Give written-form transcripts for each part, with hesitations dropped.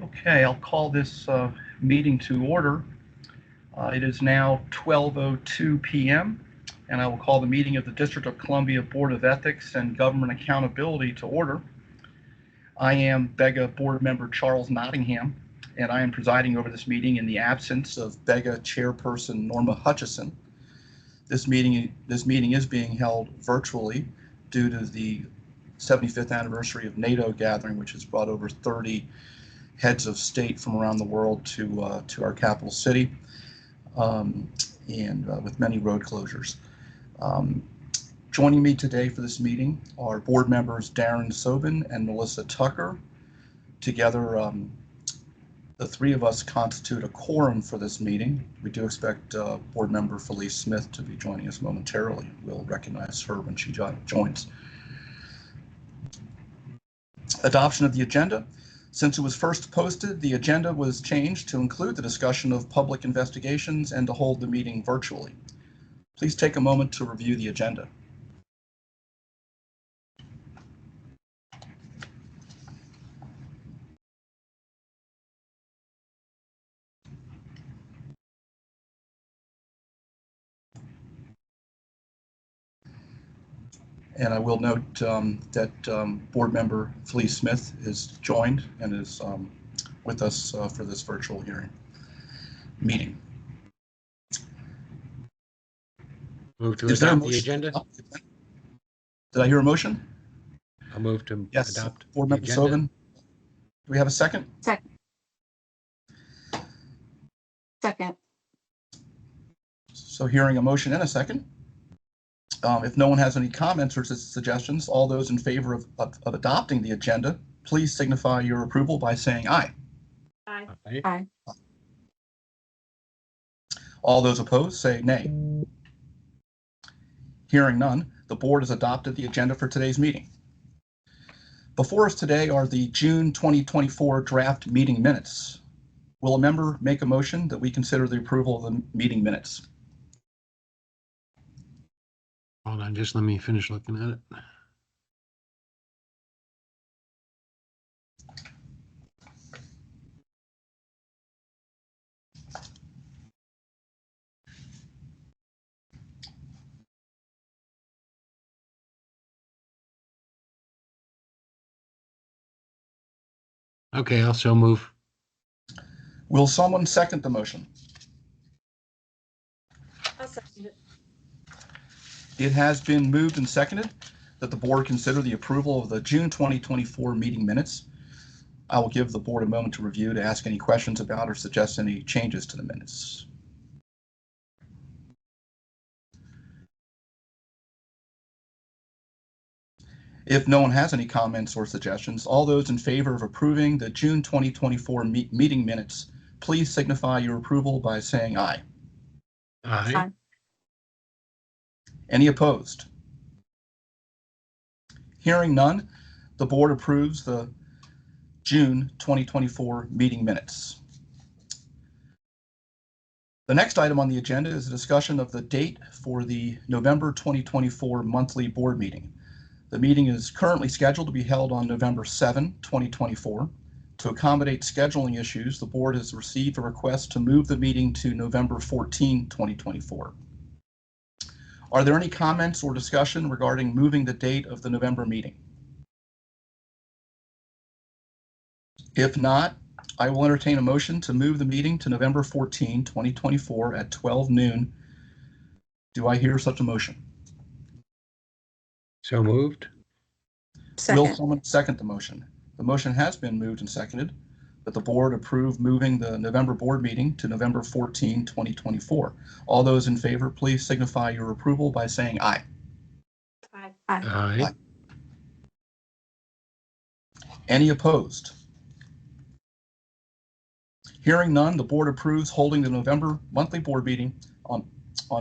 Okay, I'll call this meeting to order. It is now 12:02 p.m. and I will call the meeting of the District of Columbia Board of Ethics and Government Accountability to order. I am Bega Board Member Charles Nottingham, and I am presiding over this meeting in the absence of Bega Chairperson Norma Hutcheson. This meeting is being held virtually due to the 75th anniversary of NATO gathering, which has brought over 30 heads of state from around the world to our capital city, and with many road closures. Joining me today for this meeting are board members Darrin Sobin and Melissa Tucker. Together, the three of us constitute a quorum for this meeting. We do expect board member Felice Smith to be joining us momentarily. We'll recognize her when she joins. Adoption of the agenda. Since it was first posted, the agenda was changed to include the discussion of public investigations and to hold the meeting virtually. Please take a moment to review the agenda. And I will note that board member Felice Smith is joined and is with us for this virtual hearing meeting. Move to adopt the agenda. Did I hear a motion? I'll move to adopt board member agenda. Sobin. Do we have a second? Second. So hearing a motion and a second. If no one has any comments or suggestions, all those in favor of adopting the agenda, please signify your approval by saying aye. Aye. Aye. All those opposed say nay. Hearing none, the board has adopted the agenda for today's meeting. Before us today are the June 2024 draft meeting minutes. Will a member make a motion that we consider the approval of the meeting minutes? Hold on, just let me finish looking at it. Okay, I'll so move. Will someone second the motion? I'll second it. It has been moved and seconded that the board consider the approval of the June 2024 meeting minutes. I will give the board a moment to review to ask any questions about or suggest any changes to the minutes. If no one has any comments or suggestions, all those in favor of approving the June 2024 meeting minutes, please signify your approval by saying aye. Aye. Aye. Any opposed? Hearing none, the board approves the June 2024 meeting minutes. The next item on the agenda is a discussion of the date for the November 2024 monthly board meeting. The meeting is currently scheduled to be held on November 7, 2024. To accommodate scheduling issues, the board has received a request to move the meeting to November 14, 2024. Are there any comments or discussion regarding moving the date of the November meeting? If not, I will entertain a motion to move the meeting to November 14, 2024 at 12 noon. Do I hear such a motion? So moved. Second. Will someone second the motion? The motion has been moved and seconded that the board approve moving the November board meeting to November 14, 2024. All those in favor, please signify your approval by saying aye. Aye. Aye. Any opposed? Hearing none, the board approves holding the November monthly board meeting on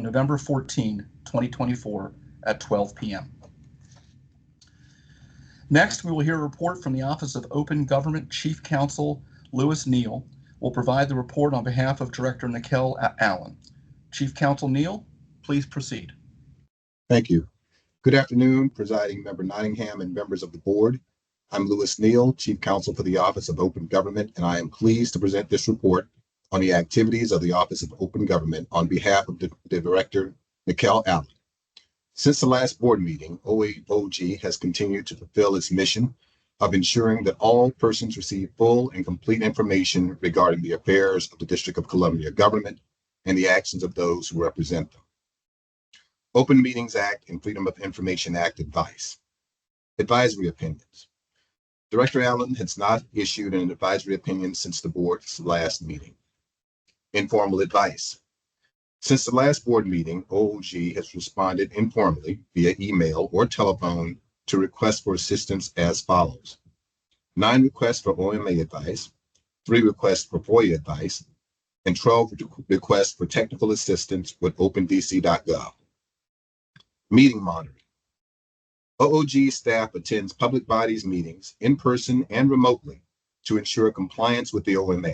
November 14, 2024 at 12 p.m. Next, we will hear a report from the Office of Open Government Chief Counsel Louis Neal will provide the report on behalf of Director Niquelle Allen. Chief Counsel Neal, please proceed. Thank you. Good afternoon, Presiding Member Nottingham and members of the board. I'm Louis Neal, Chief Counsel for the Office of Open Government, and I am pleased to present this report on the activities of the Office of Open Government on behalf of the Director Niquelle Allen. Since the last board meeting, OAOG has continued to fulfill its mission of ensuring that all persons receive full and complete information regarding the affairs of the District of Columbia government and the actions of those who represent them. Open Meetings Act and Freedom of Information Act advice. Advisory opinions. Director Allen has not issued an advisory opinion since the board's last meeting. Informal advice. Since the last board meeting, OOG has responded informally via email or telephone to requests for assistance as follows: 9 requests for OMA advice, 3 requests for FOIA advice, and 12 requests for technical assistance with opendc.gov. Meeting monitoring. OOG staff attends public bodies meetings in person and remotely to ensure compliance with the OMA.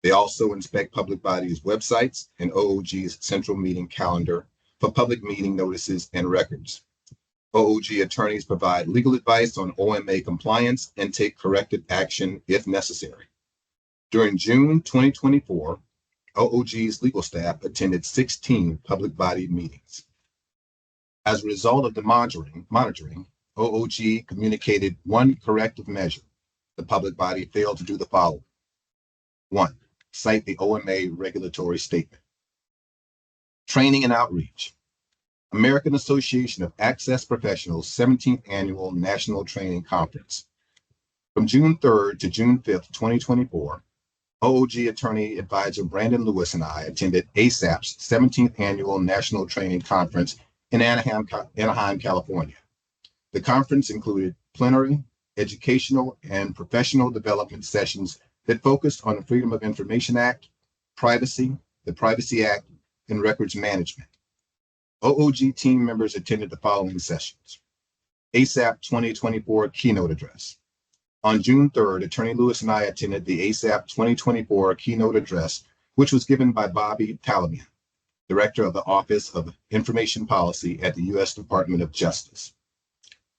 They also inspect public bodies' websites and OOG's central meeting calendar for public meeting notices and records. OOG attorneys provide legal advice on OMA compliance and take corrective action if necessary. During June 2024, OOG's legal staff attended 16 public body meetings. As a result of the monitoring, OOG communicated 1 corrective measure. The public body failed to do the following: 1. Cite the OMA regulatory statement. Training and outreach. American Association of Access Professionals 17th Annual National Training Conference. From June 3rd to June 5th, 2024, OOG Attorney Advisor Brandon Lewis and I attended ASAP's 17th Annual National Training Conference in Anaheim, California. The conference included plenary, educational, and professional development sessions that focused on the Freedom of Information Act, privacy, the Privacy Act, and records management. OOG team members attended the following sessions: ASAP 2024 keynote address. On June 3rd, Attorney Lewis and I attended the ASAP 2024 keynote address, which was given by Bobby Talamian, Director of the Office of Information Policy at the U.S. Department of Justice.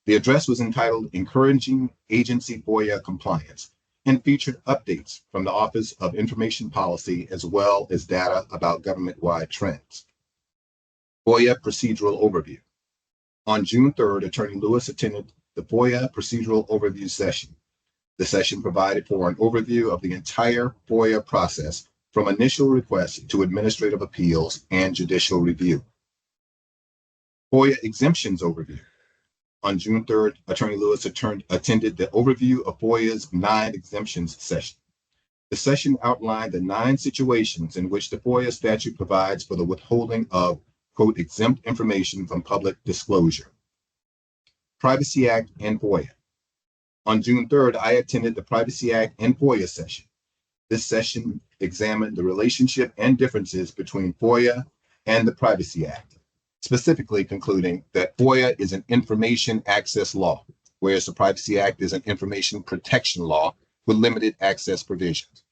The address was entitled Encouraging Agency FOIA Compliance and featured updates from the Office of Information Policy as well as data about government-wide trends. FOIA Procedural Overview. On June 3rd, Attorney Lewis attended the FOIA Procedural Overview session. The session provided for an overview of the entire FOIA process from initial request to administrative appeals and judicial review. FOIA Exemptions Overview. On June 3rd, Attorney Lewis attended the overview of FOIA's 9 exemptions session. The session outlined the 9 situations in which the FOIA statute provides for the withholding of, quote, exempt information from public disclosure. Privacy Act and FOIA. On June 3rd, I attended the Privacy Act and FOIA session. This session examined the relationship and differences between FOIA and the Privacy Act, specifically concluding that FOIA is an information access law, whereas the Privacy Act is an information protection law with limited access provisions.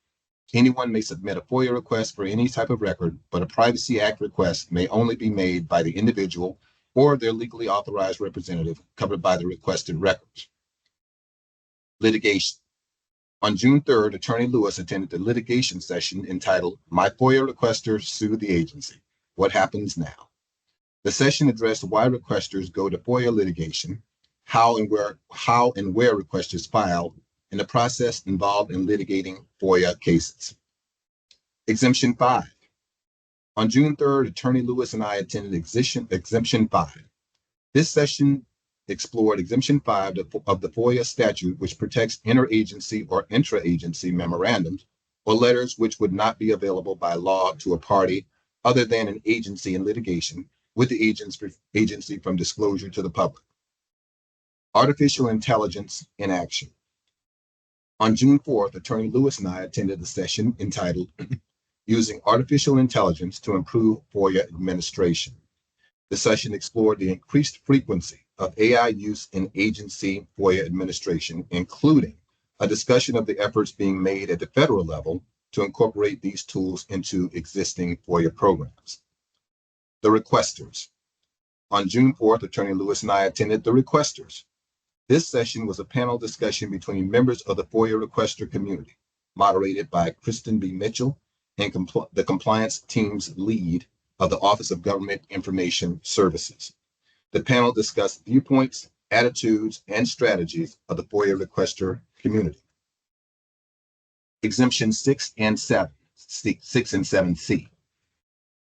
Anyone may submit a FOIA request for any type of record, but a Privacy Act request may only be made by the individual or their legally authorized representative covered by the requested records. Litigation. On June 3rd, Attorney Lewis attended the litigation session entitled My FOIA Requesters Sue the Agency. What happens now? The session addressed why requesters go to FOIA litigation, how and where requesters file, and the process involved in litigating FOIA cases. Exemption 5. On June 3rd, Attorney Lewis and I attended Exemption 5. This session explored Exemption 5 of the FOIA statute, which protects interagency or intra-agency memorandums or letters which would not be available by law to a party other than an agency in litigation with the agency from disclosure to the public. Artificial intelligence in action. On June 4th, Attorney Lewis and I attended a session entitled Using Artificial Intelligence to Improve FOIA Administration. The session explored the increased frequency of AI use in agency FOIA administration, including a discussion of the efforts being made at the federal level to incorporate these tools into existing FOIA programs. The requesters. On June 4th, Attorney Lewis and I attended the requesters. This session was a panel discussion between members of the FOIA requester community, moderated by Kristen B. Mitchell and the compliance team's lead of the Office of Government Information Services. The panel discussed viewpoints, attitudes, and strategies of the FOIA requester community. Exemption 6 and 7C.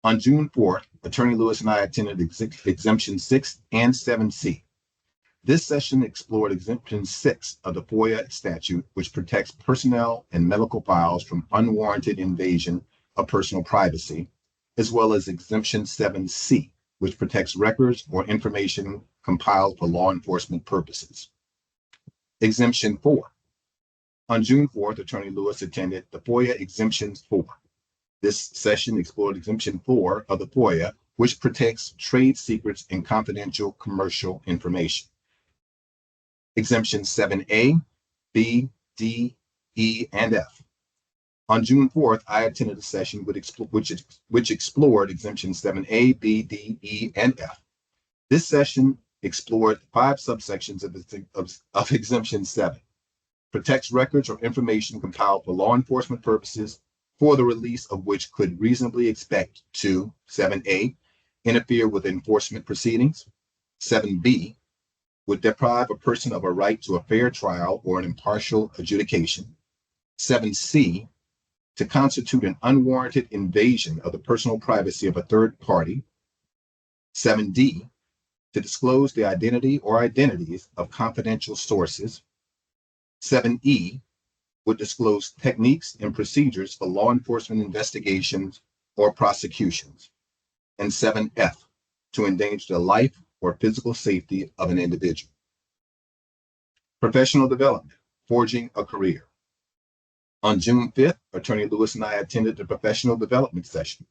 On June 4th, Attorney Louis and I attended Exemption 6 and 7C. This session explored Exemption 6 of the FOIA statute, which protects personnel and medical files from unwarranted invasion of personal privacy, as well as Exemption 7C, which protects records or information compiled for law enforcement purposes. Exemption 4. On June 4th, Attorney Louis attended the FOIA Exemptions 4. This session explored Exemption 4 of the FOIA, which protects trade secrets and confidential commercial information. Exemption 7A, B, D, E, and F. On June 4th, I attended a session which explored Exemption 7A, B, D, E, and F. This session explored 5 subsections of Exemption 7. Protects records or information compiled for law enforcement purposes for the release of which could reasonably expect to 7A, interfere with enforcement proceedings, 7B, would deprive a person of a right to a fair trial or an impartial adjudication, 7C, to constitute an unwarranted invasion of the personal privacy of a third party, 7D, to disclose the identity or identities of confidential sources, 7E, would disclose techniques and procedures for law enforcement investigations or prosecutions, and 7F, to endanger the life or physical safety of an individual. Professional development, forging a career. On June 5th, Attorney Louis and I attended the professional development session,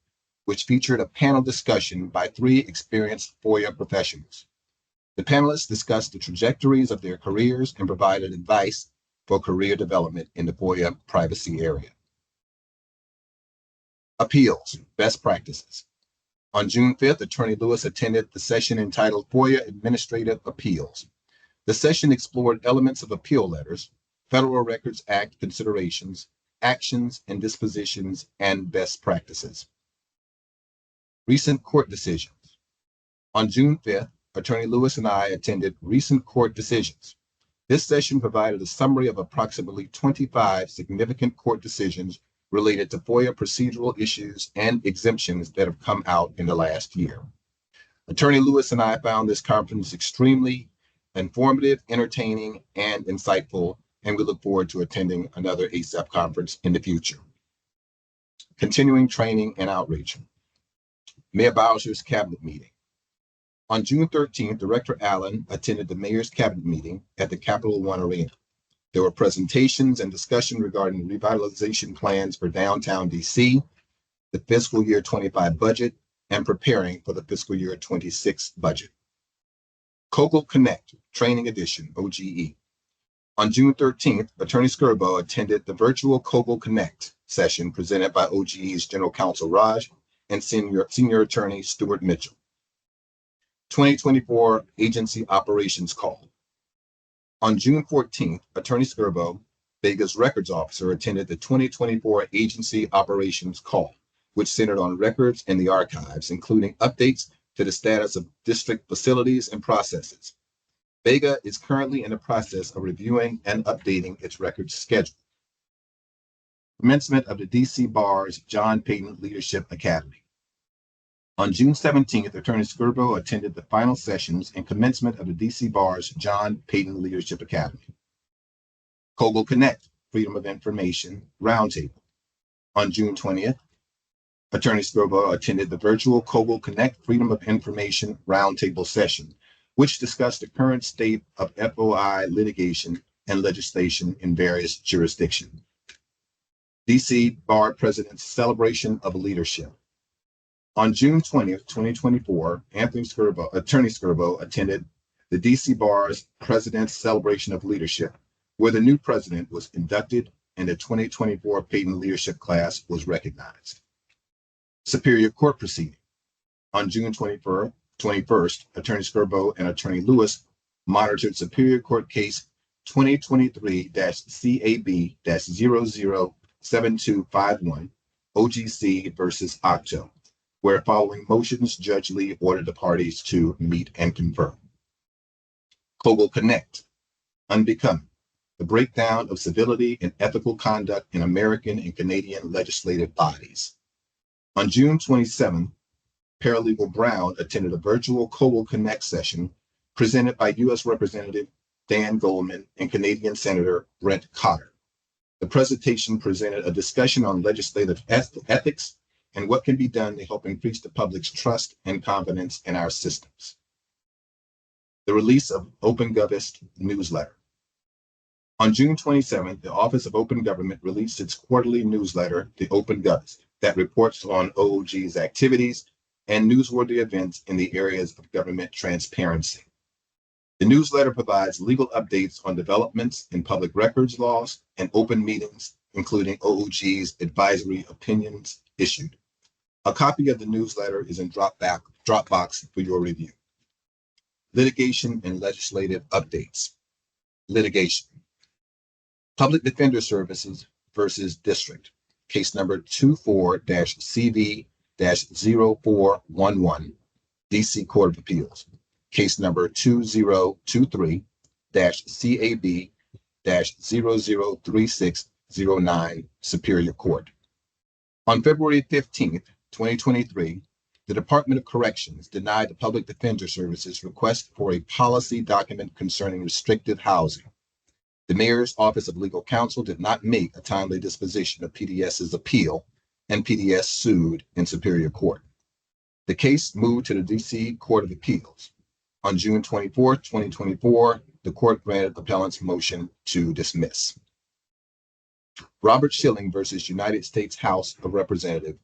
which featured a panel discussion by 3 experienced FOIA professionals. The panelists discussed the trajectories of their careers and provided advice for career development in the FOIA privacy area. Appeals, best practices. On June 5th, Attorney Louis attended the session entitled FOIA Administrative Appeals. The session explored elements of appeal letters, Federal Records Act considerations, actions and dispositions, and best practices. Recent court decisions. On June 5th, Attorney Louis and I attended recent court decisions. This session provided a summary of approximately 25 significant court decisions related to FOIA procedural issues and exemptions that have come out in the last year. Attorney Louis and I found this conference extremely informative, entertaining, and insightful, and we look forward to attending another ASAP conference in the future. Continuing training and outreach. Mayor Bowser's cabinet meeting. On June 13th, Director Allen attended the mayor's cabinet meeting at the Capital One Arena. There were presentations and discussion regarding revitalization plans for downtown DC, the fiscal year 25 budget, and preparing for the fiscal year 26 budget. COGL Connect Training Edition, OGE. On June 13th, Attorney Skirbo attended the virtual COGL Connect session presented by OGE's General Counsel Raj and Senior Attorney Stuart Mitchell. 2024 Agency Operations Call. On June 14th, Attorney Skirbo, Bega's records officer, attended the 2024 Agency Operations Call, which centered on records in the archives, including updates to the status of district facilities and processes. Bega is currently in the process of reviewing and updating its records schedule. Commencement of the DC Bar's John Payton Leadership Academy. On June 17th, Attorney Skirbo attended the final sessions and commencement of the DC Bar's John Payton Leadership Academy. COGL Connect Freedom of Information Roundtable. On June 20th, Attorney Skirbo attended the virtual COGL Connect Freedom of Information Roundtable session, which discussed the current state of FOI litigation and legislation in various jurisdictions. DC Bar President's Celebration of Leadership. On June 20th, 2024, Attorney Skirbo attended the DC Bar's President's Celebration of Leadership, where the new president was inducted and the 2024 Payton Leadership class was recognized. Superior Court Proceeding. On June 21st, Attorney Skirbo and Attorney Louis monitored Superior Court Case 2023-CAB-007251, OGC versus Octo, where following motions, Judge Lee ordered the parties to meet and confer. Kogel Connect, Unbecoming, the breakdown of civility and ethical conduct in American and Canadian legislative bodies. On June 27th, Paralegal Brown attended a virtual Kogel Connect session presented by U.S. Representative Dan Goldman and Canadian Senator Brent Cotter. The presentation presented a discussion on legislative ethics and what can be done to help increase the public's trust and confidence in our systems. The release of OpenGovist newsletter. On June 27th, the Office of Open Government released its quarterly newsletter, the OpenGovist, that reports on OOG's activities and newsworthy events in the areas of government transparency. The newsletter provides legal updates on developments in public records laws and open meetings, including OOG's advisory opinions issued. A copy of the newsletter is in Dropbox for your review. Litigation and legislative updates. Litigation. Public Defender Services versus District, case number 24-CV-0411, D.C. Court of Appeals. Case number 2023-CAB-003609, Superior Court. On February 15th, 2023, the Department of Corrections denied the Public Defender Services request for a policy document concerning restricted housing. The Mayor's Office of Legal Counsel did not make a timely disposition of PDS's appeal, and PDS sued in Superior Court. The case moved to the D.C. Court of Appeals. On June 24, 2024, the court granted the appellant's motion to dismiss. Robert Schilling versus United States House of Representatives,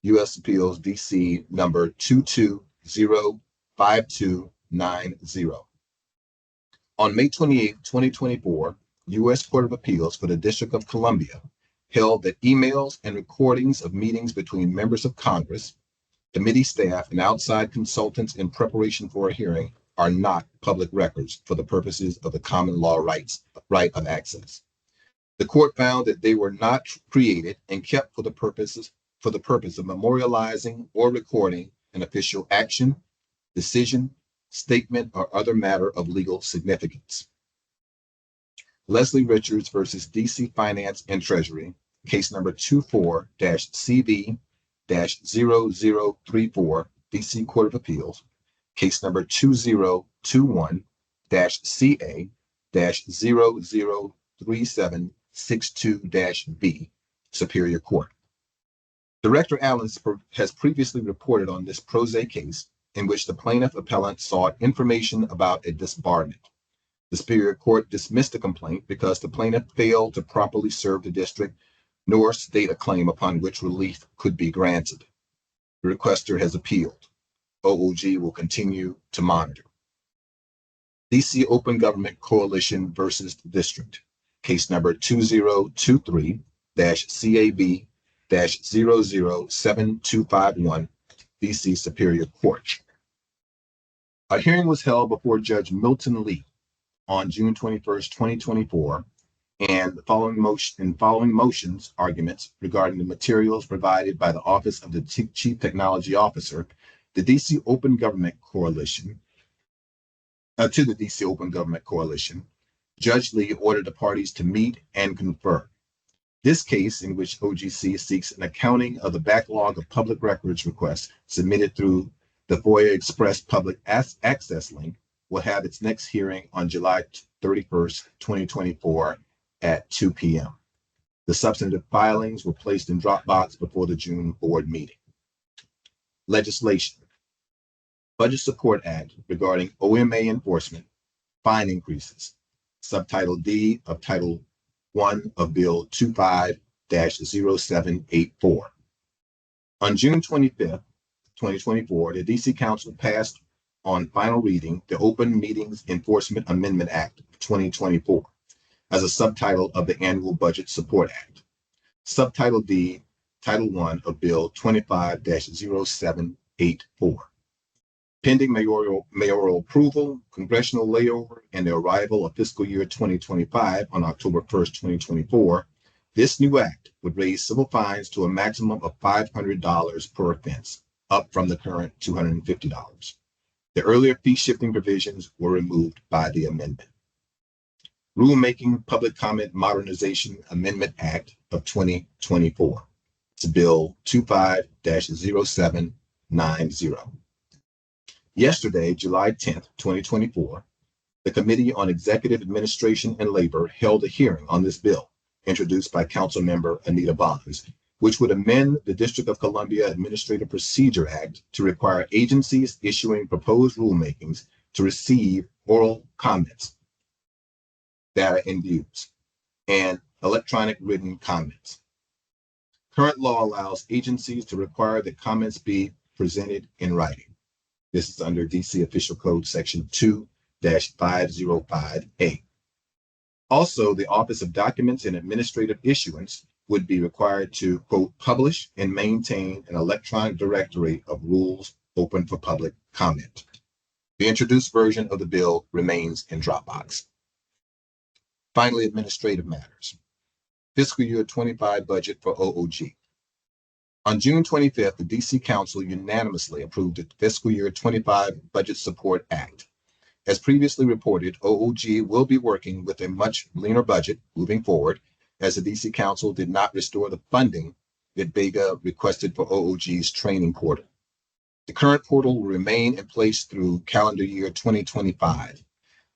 U.S. Appeals, D.C. number 22052990. On May 28, 2024, U.S. Court of Appeals for the District of Columbia held that emails and recordings of meetings between members of Congress, committee staff, and outside consultants in preparation for a hearing are not public records for the purposes of the common law right of access. The court found that they were not created and kept for the purpose of memorializing or recording an official action, decision, statement, or other matter of legal significance. Leslie Richards versus DC Finance and Treasury, case number 24-CV-0034, DC Court of Appeals, case number 2021-CA-003762-B, Superior Court. Director Allen has previously reported on this pro se case in which the plaintiff appellant sought information about a disbarment. The Superior Court dismissed the complaint because the plaintiff failed to properly serve the district nor state a claim upon which relief could be granted. The requester has appealed. OOG will continue to monitor. DC Open Government Coalition versus the District, case number 2023-CAB-007251, DC Superior Court. A hearing was held before Judge Milton Lee on June 21st, 2024, and following motions, arguments regarding the materials provided by the Office of the Chief Technology Officer, the DC Open Government Coalition, to the DC Open Government Coalition, Judge Lee ordered the parties to meet and confer. This case, in which OGC seeks an accounting of the backlog of public records requests submitted through the FOIA Express public access link, will have its next hearing on July 31st, 2024 at 2 p.m. The substantive filings were placed in Dropbox before the June board meeting. Legislation. Budget Support Act regarding OMA enforcement, fine increases, Subtitle D of Title 1 of Bill 25-0784. On June 25th, 2024, the DC Council passed on final reading the Open Meetings Enforcement Amendment Act of 2024 as a subtitle of the Annual Budget Support Act. Subtitle D, Title 1 of Bill 25-0784. Pending mayoral approval, congressional layover, and the arrival of fiscal year 2025 on October 1st, 2024, this new act would raise civil fines to a maximum of $500 per offense, up from the current $250. The earlier fee shifting provisions were removed by the amendment. Rulemaking Public Comment Modernization Amendment Act of 2024. It's Bill 25-0790. Yesterday, July 10th, 2024, the Committee on Executive Administration and Labor held a hearing on this bill, introduced by Councilmember Anita Bonds, which would amend the District of Columbia Administrative Procedure Act to require agencies issuing proposed rulemakings to receive oral comments, data and views, and electronic written comments. Current law allows agencies to require that comments be presented in writing. This is under DC Official Code Section 2-505A. Also, the Office of Documents and Administrative Issuance would be required to, quote, publish and maintain an electronic directory of rules open for public comment. The introduced version of the bill remains in Dropbox. Finally, administrative matters. Fiscal year 25 budget for OOG. On June 25th, the DC Council unanimously approved the Fiscal Year 25 Budget Support Act. As previously reported, OOG will be working with a much leaner budget moving forward, as the DC Council did not restore the funding that Bega requested for OOG's training portal. The current portal will remain in place through calendar year 2025.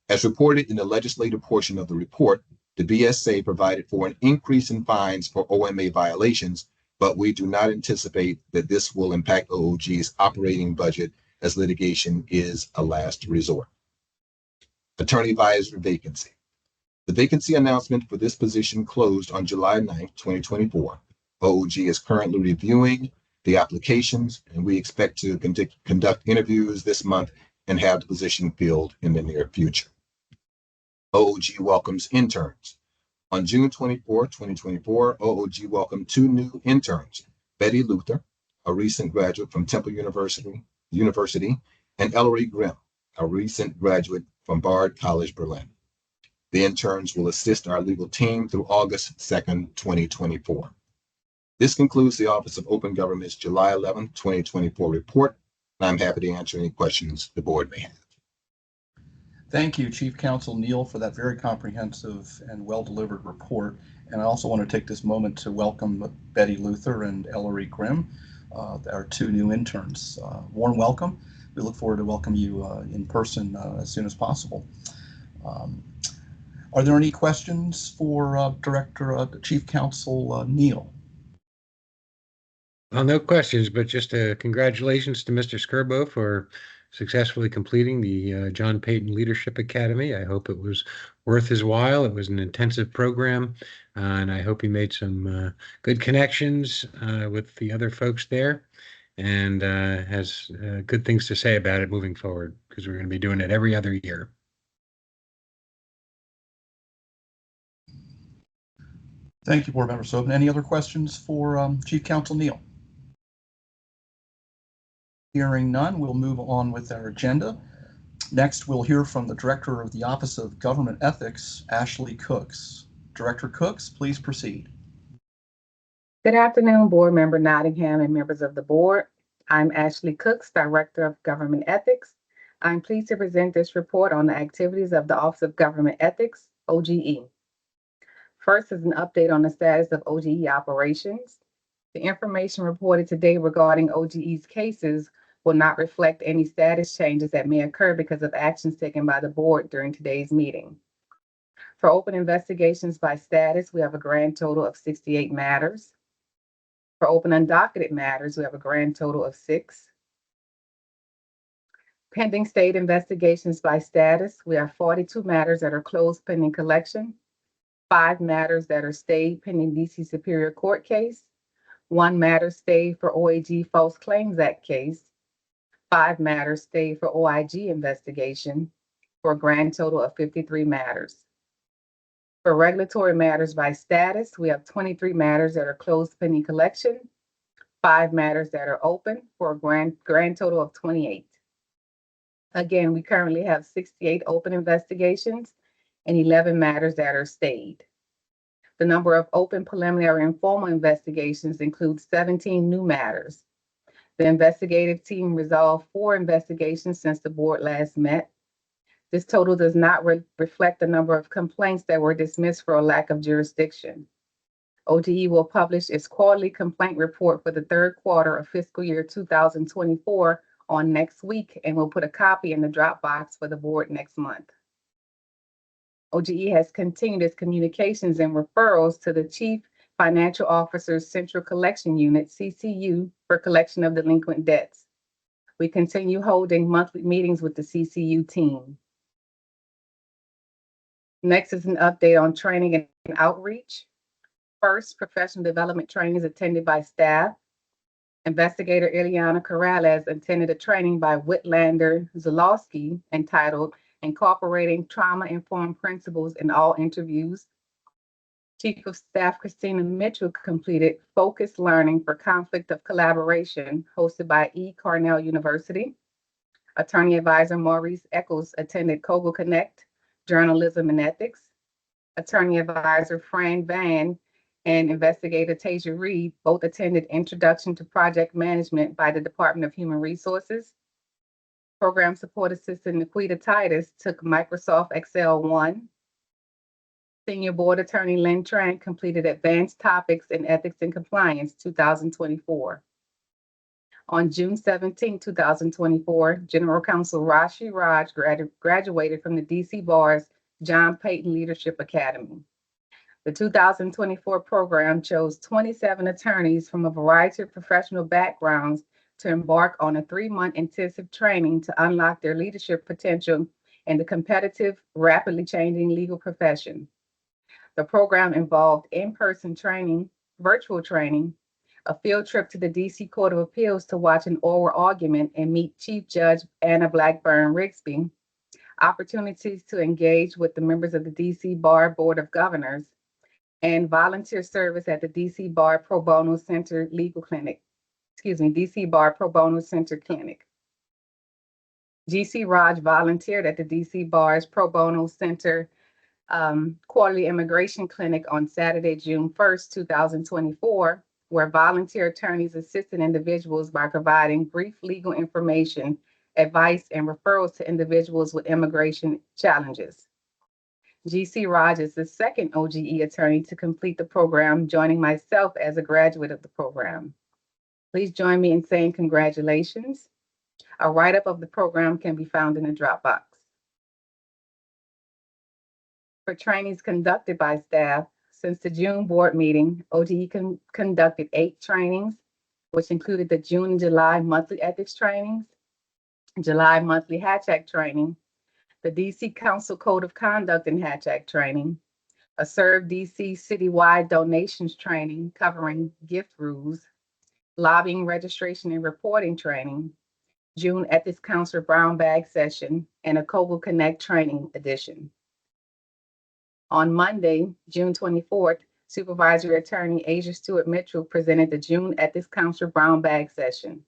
As reported in the legislative portion of the report, the BSA provided for an increase in fines for OMA violations, but we do not anticipate that this will impact OOG's operating budget, as litigation is a last resort. Attorney advisor vacancy. The vacancy announcement for this position closed on July 9th, 2024. OOG is currently reviewing the applications, and we expect to conduct interviews this month and have the position filled in the near future. OOG welcomes interns. On June 24, 2024, OOG welcomed 2 new interns, Betty Luther, a recent graduate from Temple University, and Ellery Grimm, a recent graduate from Bard College, Berlin. The interns will assist our legal team through August 2nd, 2024. This concludes the Office of Open Government's July 11, 2024 report, and I'm happy to answer any questions the board may have. Thank you, Chief Counsel Neal, for that very comprehensive and well-delivered report. And I also want to take this moment to welcome Betty Luther and Ellery Grimm, our 2 new interns. Warm welcome. We look forward to welcome you in person as soon as possible. Are there any questions for Chief Counsel Neal? Well, no questions, but just congratulations to Mr. Skirbo for successfully completing the John Payton Leadership Academy. I hope it was worth his while. It was an intensive program, and I hope he made some good connections with the other folks there, and has good things to say about it moving forward, because we're going to be doing it every other year. Thank you, Board Member Sobin. Any other questions for Chief Counsel Neal? Hearing none, we'll move on with our agenda. Next, we'll hear from the Director of the Office of Government Ethics, Ashley Cooks. Director Cooks, please proceed. Good afternoon, Board Member Nottingham and members of the board. I'm Ashley Cooks, Director of Government Ethics. I'm pleased to present this report on the activities of the Office of Government Ethics, OGE. First is an update on the status of OGE operations. The information reported today regarding OGE's cases will not reflect any status changes that may occur because of actions taken by the board during today's meeting. For open investigations by status, we have a grand total of 68 matters. For open undocketed matters, we have a grand total of 6. Pending state investigations by status, we have 42 matters that are closed pending collection, 5 matters that are stayed pending DC Superior Court case, 1 matter stayed for OAG False Claims Act case, 5 matters stayed for OIG investigation, for a grand total of 53 matters. For regulatory matters by status, we have 23 matters that are closed pending collection, 5 matters that are open, for a grand total of 28. Again, we currently have 68 open investigations and 11 matters that are stayed. The number of open preliminary and formal investigations includes 17 new matters. The investigative team resolved 4 investigations since the board last met. This total does not reflect the number of complaints that were dismissed for a lack of jurisdiction. ODE will publish its quarterly complaint report for the third quarter of fiscal year 2024 on next week, and will put a copy in the Dropbox for the board next month. OGE has continued its communications and referrals to the Chief Financial Officer's Central Collection Unit, CCU, for collection of delinquent debts. We continue holding monthly meetings with the CCU team. Next is an update on training and outreach. First, professional development trainings attended by staff. Investigator Ileana Corrales attended a training by Whitlander Zalowski entitled Incorporating Trauma-Informed Principles in All Interviews. Chief of Staff Christina Mitchell completed Focused Learning for Conflict of Collaboration hosted by Cornell University. Attorney Advisor Maurice Eccles attended Kogel Connect, Journalism and Ethics. Attorney Advisor Fran Van and Investigator Tasia Reed both attended Introduction to Project Management by the Department of Human Resources. Program Support Assistant Nikita Titus took Microsoft Excel 1. Senior Board Attorney Lynn Tran completed Advanced Topics in Ethics and Compliance 2024. On June 17, 2024, General Counsel Rashi Raj graduated from the D.C. Bar's John Payton Leadership Academy. The 2024 program chose 27 attorneys from a variety of professional backgrounds to embark on a 3-month intensive training to unlock their leadership potential in the competitive, rapidly changing legal profession. The program involved in-person training, virtual training, a field trip to the D.C. Court of Appeals to watch an oral argument and meet Chief Judge Anna Blackburn Rigsby, opportunities to engage with the members of the D.C. Bar Board of Governors, and volunteer service at the D.C. Bar Pro Bono Center D.C. Bar Pro Bono Center Clinic. G.C. Raj volunteered at the D.C. Bar's Pro Bono Center Quarterly Immigration Clinic on Saturday, June 1st, 2024, where volunteer attorneys assisted individuals by providing brief legal information, advice, and referrals to individuals with immigration challenges. G.C. Raj is the second OGE attorney to complete the program, joining myself as a graduate of the program. Please join me in saying congratulations. A write-up of the program can be found in the Dropbox. For trainings conducted by staff, since the June board meeting, OGE conducted 8 trainings, which included the June and July monthly ethics trainings, July monthly Hatch Act training, the DC Council Code of Conduct and Hatch Act training, a Serve DC citywide donations training covering gift rules, lobbying registration and reporting training, June Ethics Counselor Brown Bag session, and a Kogel Connect training edition. On Monday, June 24th, Supervisory Attorney Asia Stewart Mitchell presented the June Ethics Counselor Brown Bag session.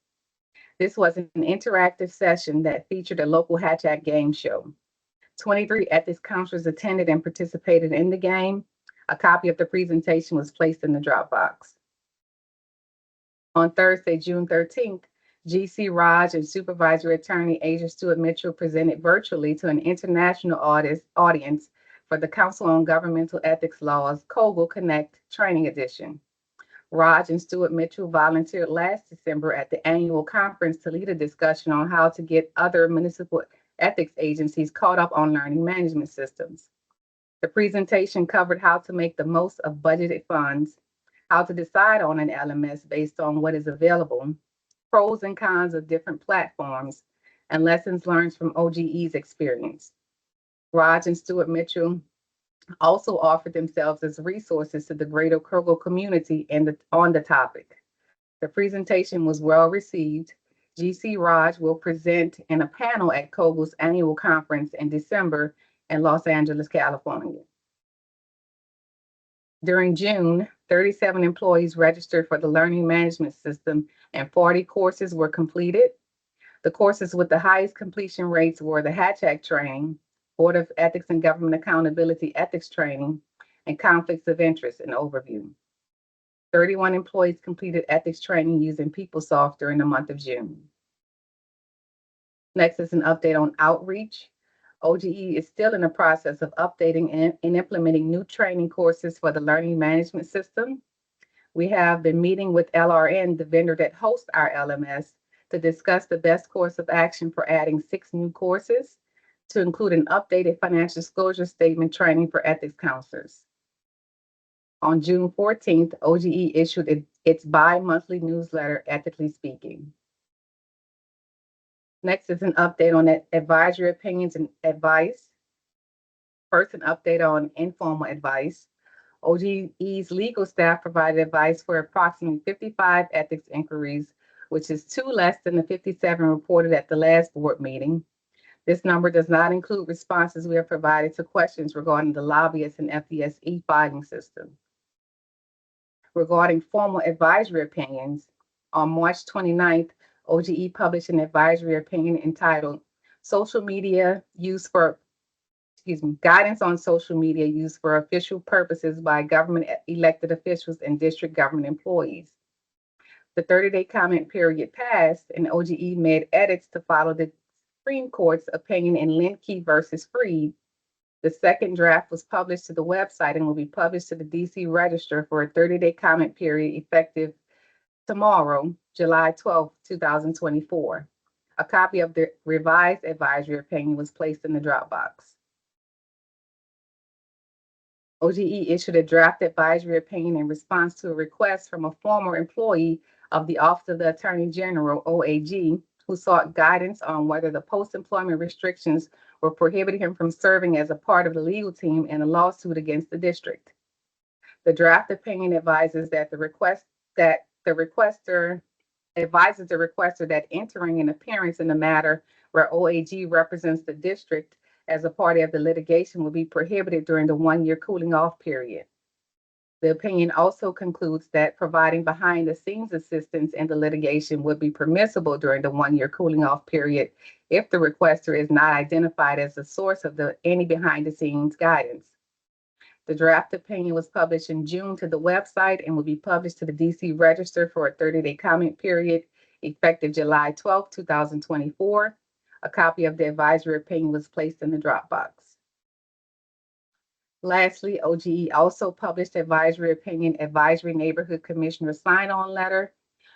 This was an interactive session that featured a local Hatch Act game show. 23 ethics counselors attended and participated in the game. A copy of the presentation was placed in the Dropbox. On Thursday, June 13th, G.C. Raj and Supervisory Attorney Asia Stewart Mitchell presented virtually to an international audience for the Council on Governmental Ethics Laws Kogel Connect Training Edition. Raj and Stewart Mitchell volunteered last December at the annual conference to lead a discussion on how to get other municipal ethics agencies caught up on learning management systems. The presentation covered how to make the most of budgeted funds, how to decide on an LMS based on what is available, pros and cons of different platforms, and lessons learned from OGE's experience. Raj and Stewart Mitchell also offered themselves as resources to the greater Kogel community on the topic. The presentation was well received. G.C. Raj will present in a panel at Kogel's annual conference in December in Los Angeles, California. During June, 37 employees registered for the learning management system and 40 courses were completed. The courses with the highest completion rates were the Hatch Act training, Board of Ethics and Government Accountability Ethics training, and Conflicts of Interest and Overview. 31 employees completed ethics training using PeopleSoft during the month of June. Next is an update on outreach. OGE is still in the process of updating and implementing new training courses for the learning management system. We have been meeting with LRN, the vendor that hosts our LMS, to discuss the best course of action for adding 6 new courses, to include an updated financial disclosure statement training for ethics counselors. On June 14th, OGE issued its bi-monthly newsletter, Ethically Speaking. Next is an update on advisory opinions and advice. First, an update on informal advice. OGE's legal staff provided advice for approximately 55 ethics inquiries, which is 2 less than the 57 reported at the last board meeting. This number does not include responses we have provided to questions regarding the lobbyist and FDSE filing system. Regarding formal advisory opinions, on March 29th, OGE published an advisory opinion entitled Guidance on Social Media Used for Official Purposes by Government Elected Officials and District Government Employees. The 30-day comment period passed, and OGE made edits to follow the Supreme Court's opinion in Linkey versus Freed. The second draft was published to the website and will be published to the D.C. Register for a 30-day comment period effective tomorrow, July 12, 2024. A copy of the revised advisory opinion was placed in the Dropbox. OGE issued a draft advisory opinion in response to a request from a former employee of the Office of the Attorney General, OAG, who sought guidance on whether the post-employment restrictions were prohibiting him from serving as a part of the legal team in a lawsuit against the district. The draft opinion advises that the requester advises the requester that entering an appearance in the matter where OAG represents the district as a party of the litigation will be prohibited during the 1-year cooling off period. The opinion also concludes that providing behind-the-scenes assistance in the litigation would be permissible during the 1-year cooling off period if the requester is not identified as the source of any behind-the-scenes guidance. The draft opinion was published in June to the website and will be published to the D.C. Register for a 30-day comment period effective July 12, 2024. A copy of the advisory opinion was placed in the Dropbox. Lastly, OGE also published advisory opinion Advisory Neighborhood Commissioner sign-on letter,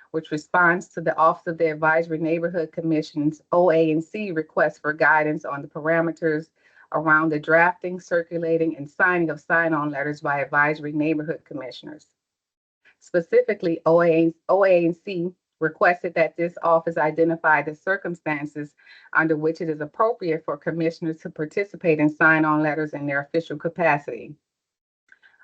which responds to the Office of the Advisory Neighborhood Commission's OA&C request for guidance on the parameters around the drafting, circulating, and signing of sign-on letters by advisory neighborhood commissioners. Specifically, OA&C requested that this office identify the circumstances under which it is appropriate for commissioners to participate in sign-on letters in their official capacity.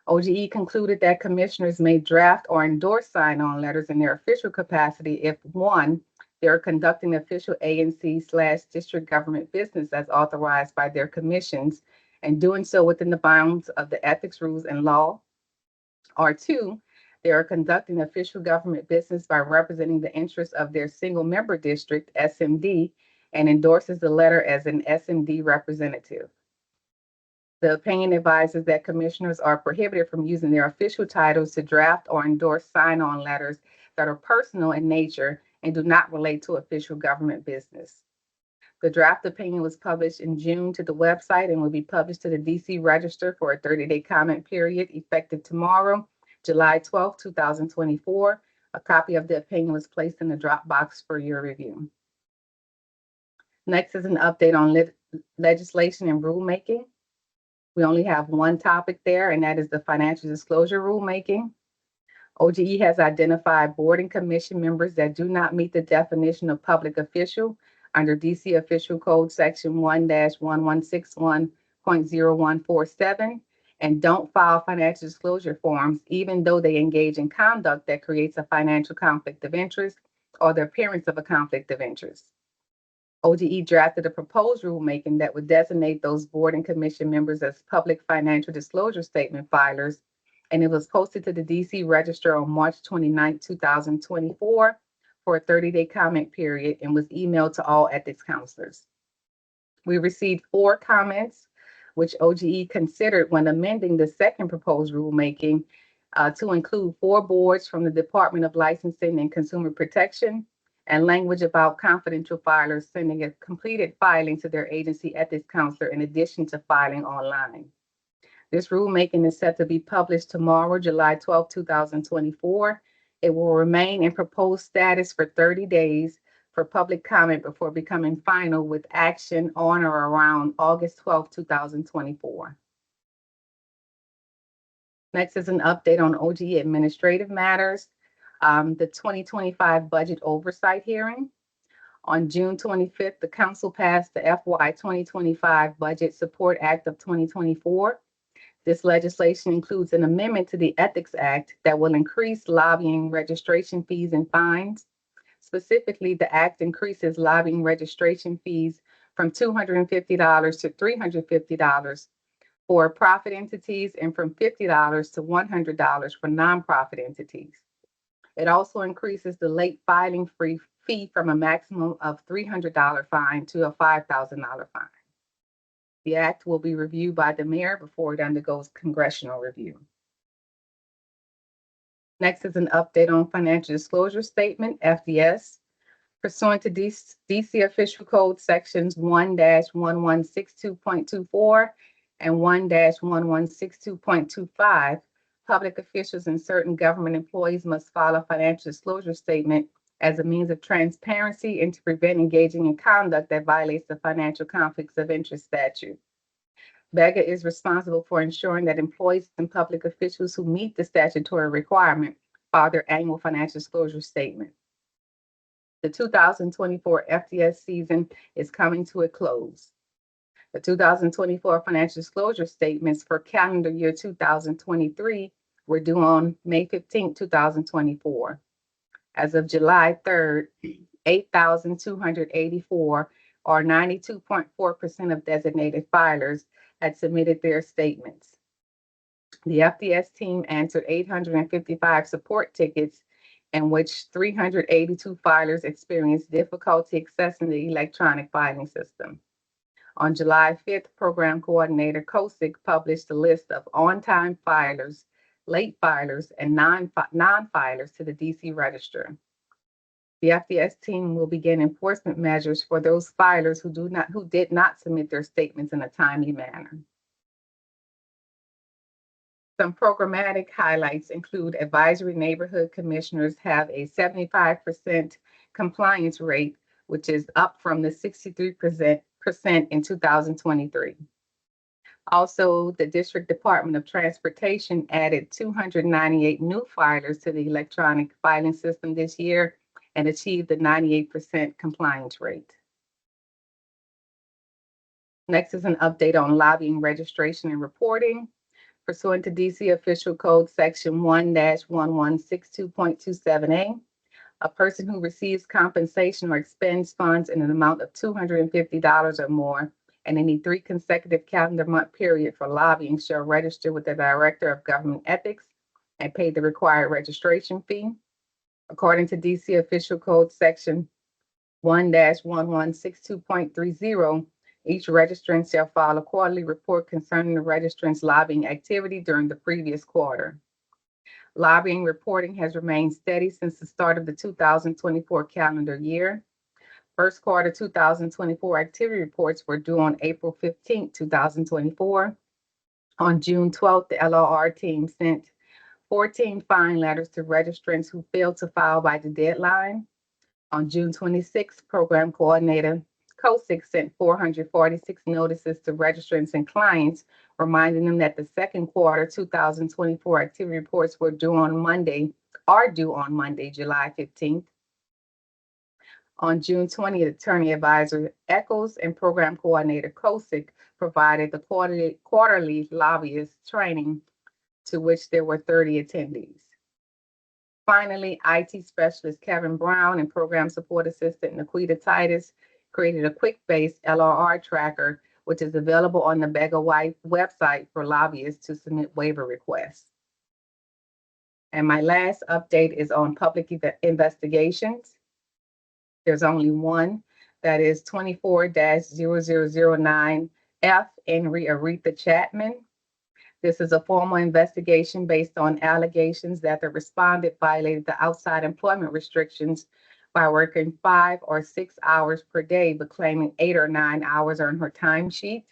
OGE concluded that commissioners may draft or endorse sign-on letters in their official capacity if, 1, they are conducting official ANC/district government business as authorized by their commissions and doing so within the bounds of the ethics rules and law, or 2, they are conducting official government business by representing the interests of their single member district, SMD, and endorses the letter as an SMD representative. The opinion advises that commissioners are prohibited from using their official titles to draft or endorse sign-on letters that are personal in nature and do not relate to official government business. The draft opinion was published in June to the website and will be published to the D.C. Register for a 30-day comment period effective tomorrow, July 12, 2024. A copy of the opinion was placed in the Dropbox for your review. Next is an update on legislation and rulemaking. We only have one topic there, and that is the financial disclosure rulemaking. OGE has identified board and commission members that do not meet the definition of public official under DC Official Code Section 1-1161.0147 and don't file financial disclosure forms, even though they engage in conduct that creates a financial conflict of interest or the appearance of a conflict of interest. OGE drafted a proposed rulemaking that would designate those board and commission members as public financial disclosure statement filers, and it was posted to the DC Register on March 29, 2024 for a 30-day comment period and was emailed to all ethics counselors. We received 4 comments, which OGE considered when amending the second proposed rulemaking to include 4 boards from the Department of Licensing and Consumer Protection and language about confidential filers sending a completed filing to their agency ethics counselor in addition to filing online. This rulemaking is set to be published tomorrow, July 12, 2024. It will remain in proposed status for 30 days for public comment before becoming final with action on or around August 12, 2024. Next is an update on OGE administrative matters. The 2025 budget oversight hearing. On June 25th, the council passed the FY 2025 Budget Support Act of 2024. This legislation includes an amendment to the Ethics Act that will increase lobbying registration fees and fines. Specifically, the act increases lobbying registration fees from $250 to $350 for profit entities and from $50 to $100 for nonprofit entities. It also increases the late filing fee from a maximum of $300 fine to a $5,000 fine. The act will be reviewed by the mayor before it undergoes congressional review. Next is an update on financial disclosure statement, FDS. Pursuant to DC Official Code Sections 1-1162.24 and 1-1162.25, public officials and certain government employees must file a financial disclosure statement as a means of transparency and to prevent engaging in conduct that violates the financial conflicts of interest statute. Bega is responsible for ensuring that employees and public officials who meet the statutory requirement file their annual financial disclosure statement. The 2024 FDS season is coming to a close. The 2024 financial disclosure statements for calendar year 2023 were due on May 15, 2024. As of July 3rd, 8,284 or 92.4% of designated filers had submitted their statements. The FDS team answered 855 support tickets in which 382 filers experienced difficulty accessing the electronic filing system. On July 5th, Program Coordinator Kosick published a list of on-time filers, late filers, and non-filers to the DC Register. The FDS team will begin enforcement measures for those filers who did not submit their statements in a timely manner. Some programmatic highlights include advisory neighborhood commissioners have a 75% compliance rate, which is up from the 63% in 2023. Also, the District Department of Transportation added 298 new filers to the electronic filing system this year and achieved a 98% compliance rate. Next is an update on lobbying registration and reporting. Pursuant to DC Official Code Section 1-1162.27a, a person who receives compensation or expends funds in an amount of $250 or more in any 3 consecutive calendar month period for lobbying shall register with the Director of Government Ethics and pay the required registration fee. According to DC Official Code Section 1-1162.30, each registrant shall file a quarterly report concerning the registrant's lobbying activity during the previous quarter. Lobbying reporting has remained steady since the start of the 2024 calendar year. First quarter 2024 activity reports were due on April 15, 2024. On June 12th, the LRR team sent 14 fine letters to registrants who failed to file by the deadline. On June 26th, Program Coordinator Kosick sent 446 notices to registrants and clients, reminding them that the second quarter 2024 activity reports are due on Monday, July 15th. On June 20th, Attorney Advisor Echols and Program Coordinator Kosick provided the quarterly lobbyist training, to which there were 30 attendees. Finally, IT Specialist Kevin Brown and Program Support Assistant Nikita Titus created a quick-based LRR tracker, which is available on the Bega website for lobbyists to submit waiver requests. And my last update is on public investigations. There's only one, that is 24-0009F Henry Aretha Chapman. This is a formal investigation based on allegations that the respondent violated the outside employment restrictions by working 5 or 6 hours per day, but claiming 8 or 9 hours on her timesheet.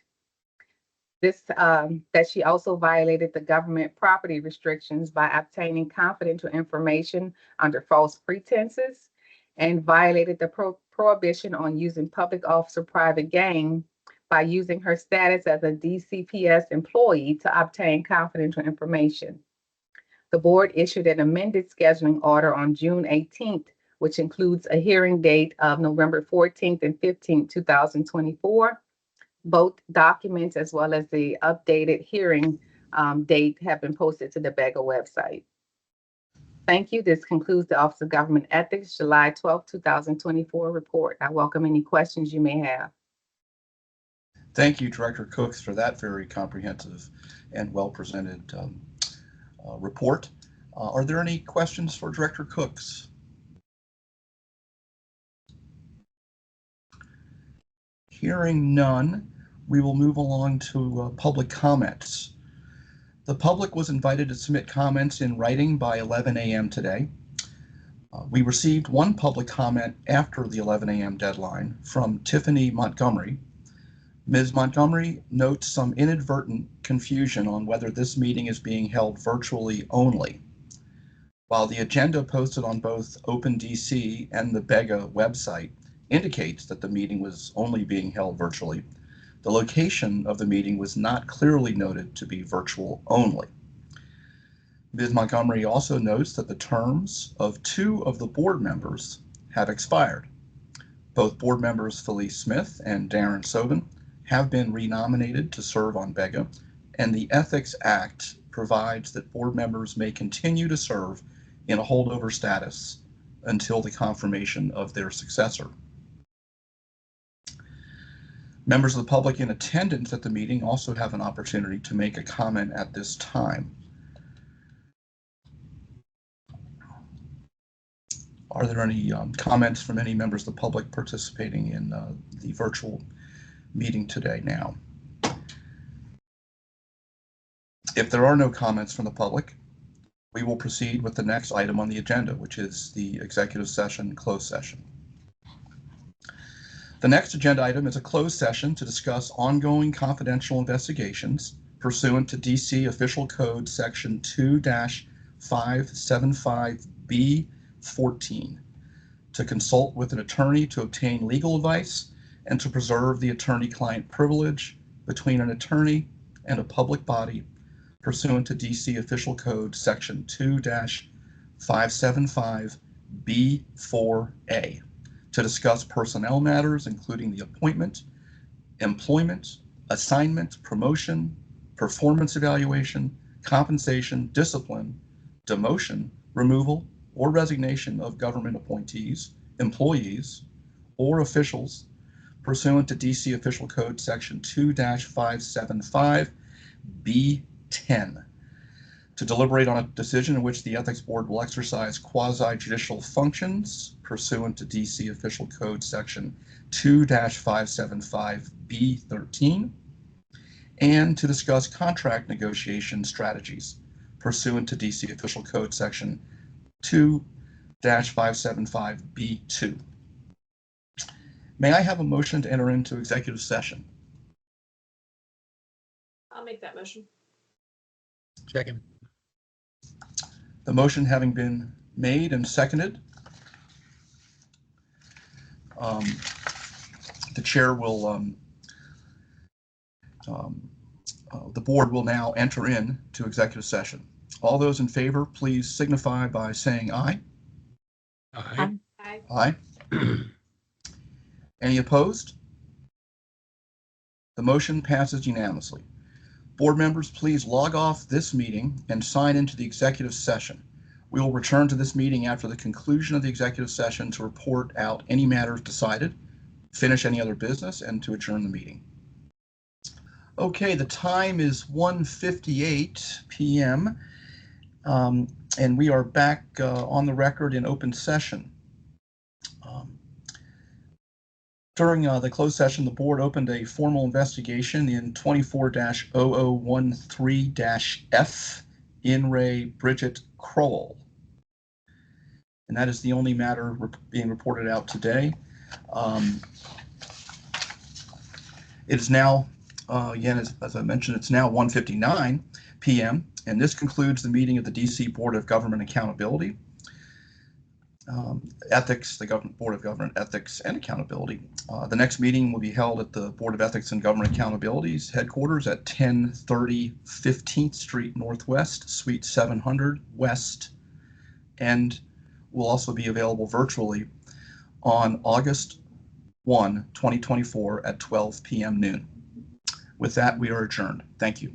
That she also violated the government property restrictions by obtaining confidential information under false pretenses, and violated the prohibition on using public office or private gain by using her status as a DCPS employee to obtain confidential information. The board issued an amended scheduling order on June 18th, which includes a hearing date of November 14th and 15th, 2024. Both documents, as well as the updated hearing date, have been posted to the Bega website. Thank you. This concludes the Office of Government Ethics, July 12, 2024 report. I welcome any questions you may have. Thank you, Director Cooks, for that very comprehensive and well-presented report. Are there any questions for Director Cooks? Hearing none, we will move along to public comments. The public was invited to submit comments in writing by 11 a.m. today. We received one public comment after the 11 a.m. deadline from Tiffany Montgomery. Ms. Montgomery notes some inadvertent confusion on whether this meeting is being held virtually only. While the agenda posted on both Open DC and the Bega website indicates that the meeting was only being held virtually, the location of the meeting was not clearly noted to be virtual only. Ms. Montgomery also notes that the terms of 2 of the board members have expired. Both board members Felice Smith and Darrin Sobin have been renominated to serve on Bega, and the Ethics Act provides that board members may continue to serve in a holdover status until the confirmation of their successor. Members of the public in attendance at the meeting also have an opportunity to make a comment at this time. Are there any comments from any members of the public participating in the virtual meeting today now? If there are no comments from the public, we will proceed with the next item on the agenda, which is the executive session closed session. The next agenda item is a closed session to discuss ongoing confidential investigations pursuant to DC Official Code Section 2-575B14, to consult with an attorney to obtain legal advice and to preserve the attorney-client privilege between an attorney and a public body pursuant to DC Official Code Section 2-575B4A, to discuss personnel matters, including the appointment, employment, assignment, promotion, performance evaluation, compensation, discipline, demotion, removal, or resignation of government appointees, employees, or officials pursuant to DC Official Code Section 2-575B10, to deliberate on a decision in which the Ethics Board will exercise quasi-judicial functions pursuant to DC Official Code Section 2-575B13, and to discuss contract negotiation strategies pursuant to DC Official Code Section 2-575B2. May I have a motion to enter into executive session? I'll make that motion. Second. The motion having been made and seconded, the chair will, the board will now enter into executive session. All those in favor, please signify by saying aye. Aye. Aye. Aye. Any opposed? The motion passes unanimously. Board members, please log off this meeting and sign into the executive session. We will return to this meeting after the conclusion of the executive session to report out any matters decided, finish any other business, and to adjourn the meeting. Okay, the time is 1:58 p.m. And we are back on the record in open session. During the closed session, the board opened a formal investigation in 24-0013-F in re Bridget Kroll. And that is the only matter being reported out today. It is now, again, as I mentioned, it's now 1:59 p.m. And this concludes the meeting of the DC Board of Government Accountability, Ethics, the Board of Government Ethics and Accountability. The next meeting will be held at the Board of Ethics and Government Accountability's headquarters at 1030 15th Street Northwest, Suite 700 West, and will also be available virtually on August 1, 2024 at 12 p.m. noon. With that, we are adjourned. Thank you.